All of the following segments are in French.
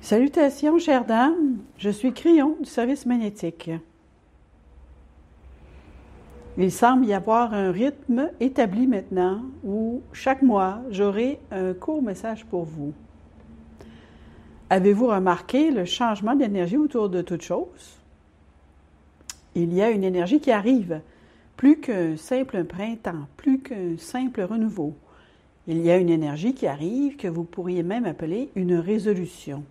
Salutations, chères dames, je suis Crillon du service magnétique. Il semble y avoir un rythme établi maintenant où chaque mois, j'aurai un court message pour vous. Avez-vous remarqué le changement d'énergie autour de toute chose? Il y a une énergie qui arrive, plus qu'un simple printemps, plus qu'un simple renouveau. Il y a une énergie qui arrive que vous pourriez même appeler une résolution.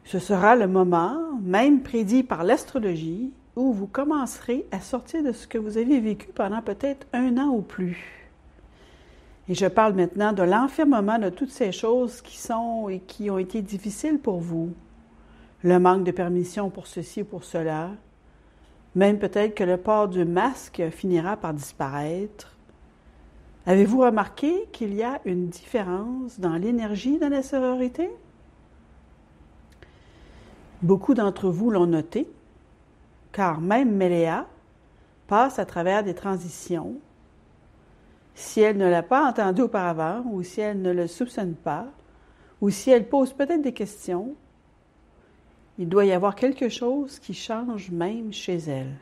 Ce sera le moment, même prédit par l'astrologie, où vous commencerez à sortir de ce que vous avez vécu pendant peut-être 1 an ou plus. Et je parle maintenant de l'enfermement de toutes ces choses qui sont et qui ont été difficiles pour vous. Le manque de permission pour ceci ou pour cela. Même peut-être que le port du masque finira par disparaître. Avez-vous remarqué qu'il y a une différence dans l'énergie de la sororité? Beaucoup d'entre vous l'ont noté, car même Méléa passe à travers des transitions. Si elle ne l'a pas entendu auparavant, ou si elle ne le soupçonne pas, ou si elle pose peut-être des questions, il doit y avoir quelque chose qui change même chez elle.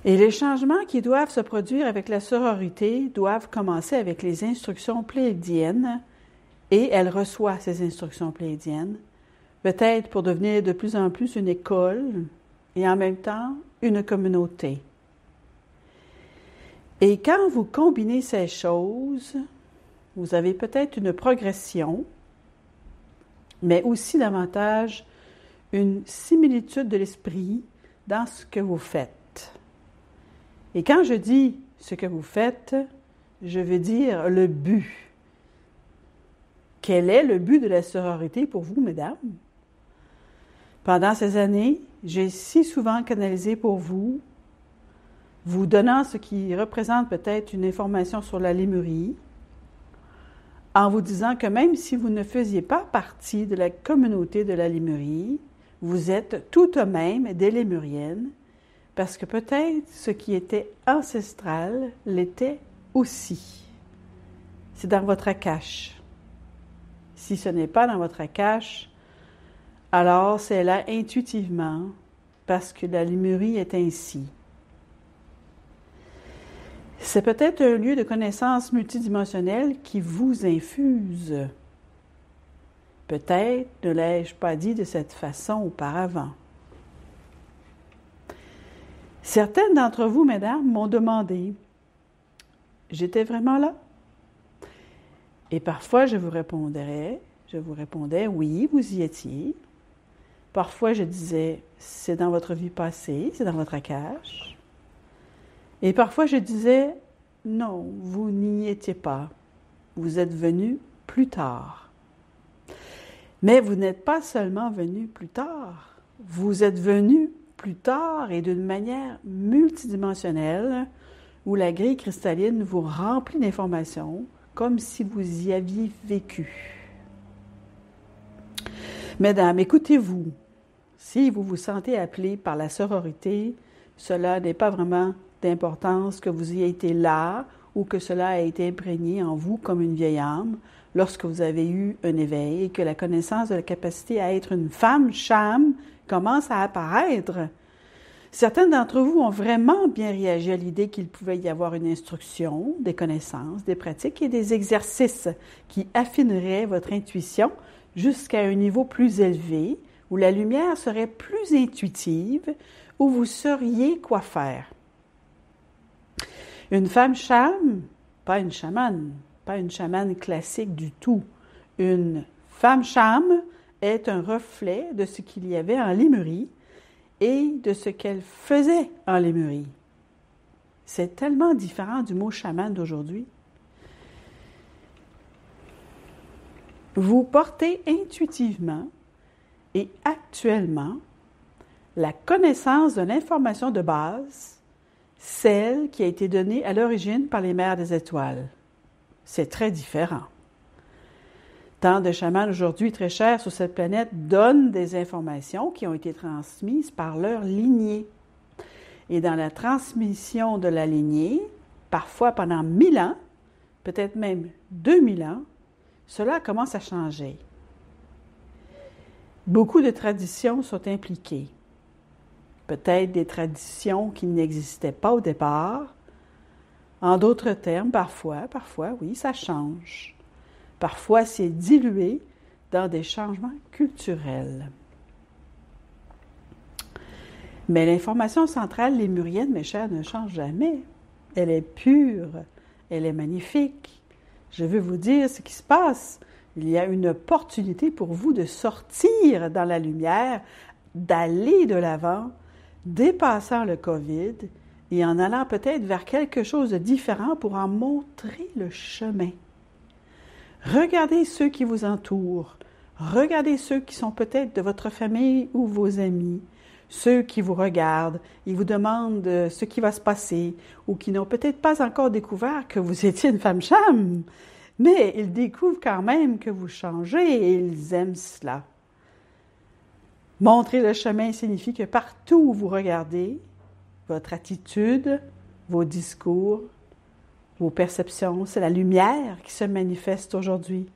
Et les changements qui doivent se produire avec la sororité doivent commencer avec les instructions pléiadiennes, et elle reçoit ces instructions pléiadiennes, peut-être pour devenir de plus en plus une école et en même temps une communauté. Et quand vous combinez ces choses, vous avez peut-être une progression, mais aussi davantage une similitude de l'esprit dans ce que vous faites. Et quand je dis ce que vous faites, je veux dire le but. Quel est le but de la sororité pour vous, mesdames? Pendant ces années, j'ai si souvent canalisé pour vous, vous donnant ce qui représente peut-être une information sur la lémurie, en vous disant que même si vous ne faisiez pas partie de la communauté de la lémurie, vous êtes tout de même des lémuriennes, parce que peut-être ce qui était ancestral l'était aussi. C'est dans votre Akash. Si ce n'est pas dans votre Akash, alors c'est là intuitivement, parce que la lémurie est ainsi. C'est peut-être un lieu de connaissance multidimensionnelle qui vous infuse. Peut-être ne l'ai-je pas dit de cette façon auparavant. Certaines d'entre vous, mesdames, m'ont demandé, j'étais vraiment là? Et parfois, je vous répondais, oui, vous y étiez. Parfois, je disais, c'est dans votre vie passée, c'est dans votre Akash. Et parfois, je disais, non, vous n'y étiez pas. Vous êtes venu plus tard. Mais vous n'êtes pas seulement venu plus tard. Vous êtes venu plus tard et d'une manière multidimensionnelle où la grille cristalline vous remplit d'informations comme si vous y aviez vécu. Mesdames, écoutez-vous. Si vous vous sentez appelé par la sororité, cela n'est pas vraiment d'importance que vous ayez été là ou que cela a été imprégné en vous comme une vieille âme lorsque vous avez eu un éveil et que la connaissance de la capacité à être une femme Cham commence à apparaître. Certaines d'entre vous ont vraiment bien réagi à l'idée qu'il pouvait y avoir une instruction, des connaissances, des pratiques et des exercices qui affineraient votre intuition jusqu'à un niveau plus élevé, où la lumière serait plus intuitive, où vous sauriez quoi faire. Une femme Cham, pas une chamane classique du tout. Une femme Cham est un reflet de ce qu'il y avait en Lémurie et de ce qu'elle faisait en Lémurie. C'est tellement différent du mot chaman d'aujourd'hui. Vous portez intuitivement et actuellement la connaissance de l'information de base, celle qui a été donnée à l'origine par les mères des étoiles. C'est très différent. Tant de chamans aujourd'hui très chers sur cette planète donnent des informations qui ont été transmises par leur lignée. Et dans la transmission de la lignée, parfois pendant 1000 ans, peut-être même 2000 ans, cela commence à changer. Beaucoup de traditions sont impliquées. Peut-être des traditions qui n'existaient pas au départ. En d'autres termes, parfois, oui, ça change. Parfois, c'est dilué dans des changements culturels. Mais l'information centrale lémurienne, mes chers, ne change jamais. Elle est pure, elle est magnifique. Je veux vous dire ce qui se passe. Il y a une opportunité pour vous de sortir dans la lumière, d'aller de l'avant, dépassant le COVID et en allant peut-être vers quelque chose de différent pour en montrer le chemin. Regardez ceux qui vous entourent. Regardez ceux qui sont peut-être de votre famille ou vos amis. Ceux qui vous regardent, ils vous demandent ce qui va se passer ou qui n'ont peut-être pas encore découvert que vous étiez une femme-cham, mais ils découvrent quand même que vous changez et ils aiment cela. Montrer le chemin signifie que partout où vous regardez, votre attitude, vos discours, vos perceptions, c'est la lumière qui se manifeste aujourd'hui.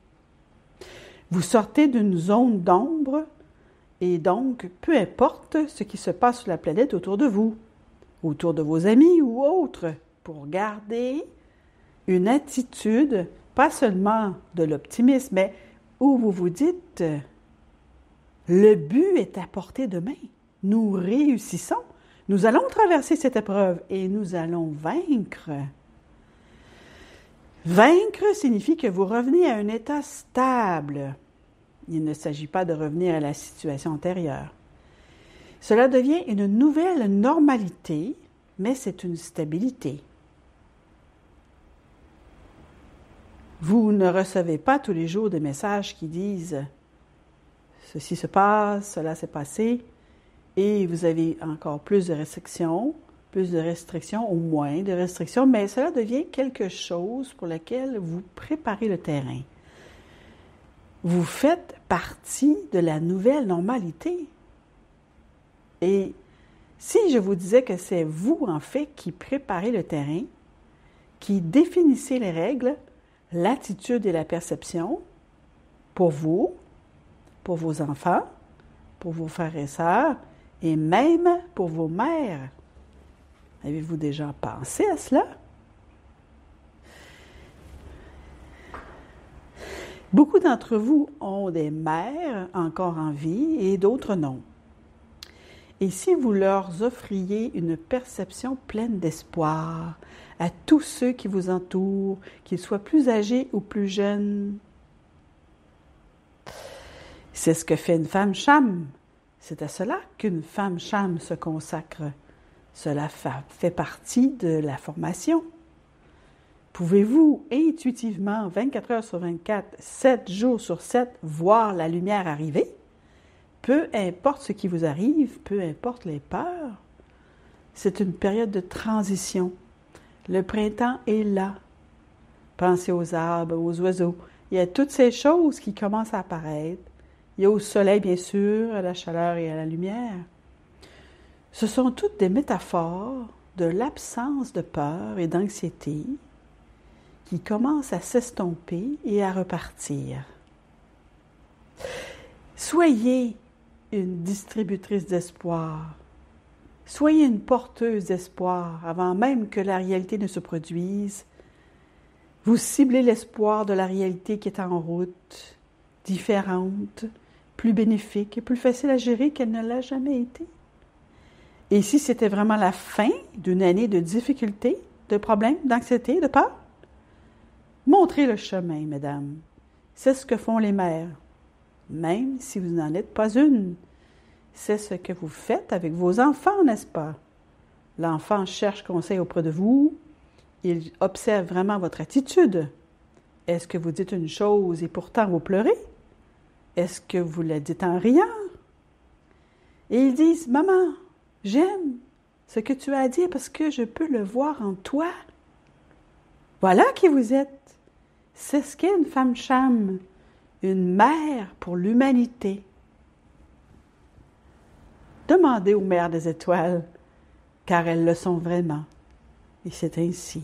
Vous sortez d'une zone d'ombre et donc, peu importe ce qui se passe sur la planète autour de vous, autour de vos amis ou autres, pour garder une attitude, pas seulement de l'optimisme, mais où vous vous dites, le but est à portée de main. Nous réussissons. Nous allons traverser cette épreuve et nous allons vaincre. Vaincre signifie que vous revenez à un état stable. Il ne s'agit pas de revenir à la situation antérieure. Cela devient une nouvelle normalité, mais c'est une stabilité. Vous ne recevez pas tous les jours des messages qui disent « Ceci se passe, cela s'est passé », et vous avez encore plus de restrictions ou moins de restrictions, mais cela devient quelque chose pour lequel vous préparez le terrain. Vous faites partie de la nouvelle normalité. Et si je vous disais que c'est vous, en fait, qui préparez le terrain, qui définissez les règles, l'attitude et la perception pour vous, pour vos enfants, pour vos frères et sœurs, et même pour vos mères. Avez-vous déjà pensé à cela? Beaucoup d'entre vous ont des mères encore en vie et d'autres non. Et si vous leur offriez une perception pleine d'espoir à tous ceux qui vous entourent, qu'ils soient plus âgés ou plus jeunes, c'est ce que fait une femme cham. C'est à cela qu'une femme cham se consacre. Cela fait partie de la formation. Pouvez-vous intuitivement, 24 heures sur 24, 7 jours sur 7, voir la lumière arriver? Peu importe ce qui vous arrive, peu importe les peurs, c'est une période de transition. Le printemps est là. Pensez aux arbres, aux oiseaux. Il y a toutes ces choses qui commencent à apparaître. Il y a au soleil, bien sûr, à la chaleur et à la lumière. Ce sont toutes des métaphores de l'absence de peur et d'anxiété qui commencent à s'estomper et à repartir. Soyez une distributrice d'espoir. Soyez une porteuse d'espoir avant même que la réalité ne se produise. Vous ciblez l'espoir de la réalité qui est en route, différente, plus bénéfique et plus facile à gérer qu'elle ne l'a jamais été. Et si c'était vraiment la fin d'une année de difficultés, de problèmes, d'anxiété, de peur, montrez le chemin, mesdames. C'est ce que font les mères, même si vous n'en êtes pas une. C'est ce que vous faites avec vos enfants, n'est-ce pas? L'enfant cherche conseil auprès de vous, il observe vraiment votre attitude. Est-ce que vous dites une chose et pourtant vous pleurez? Est-ce que vous la dites en riant? Et ils disent, « Maman, j'aime ce que tu as à dire parce que je peux le voir en toi. » Voilà qui vous êtes. C'est ce qu'est une femme cham, une mère pour l'humanité. Demandez aux mères des étoiles, car elles le sont vraiment. Et c'est ainsi.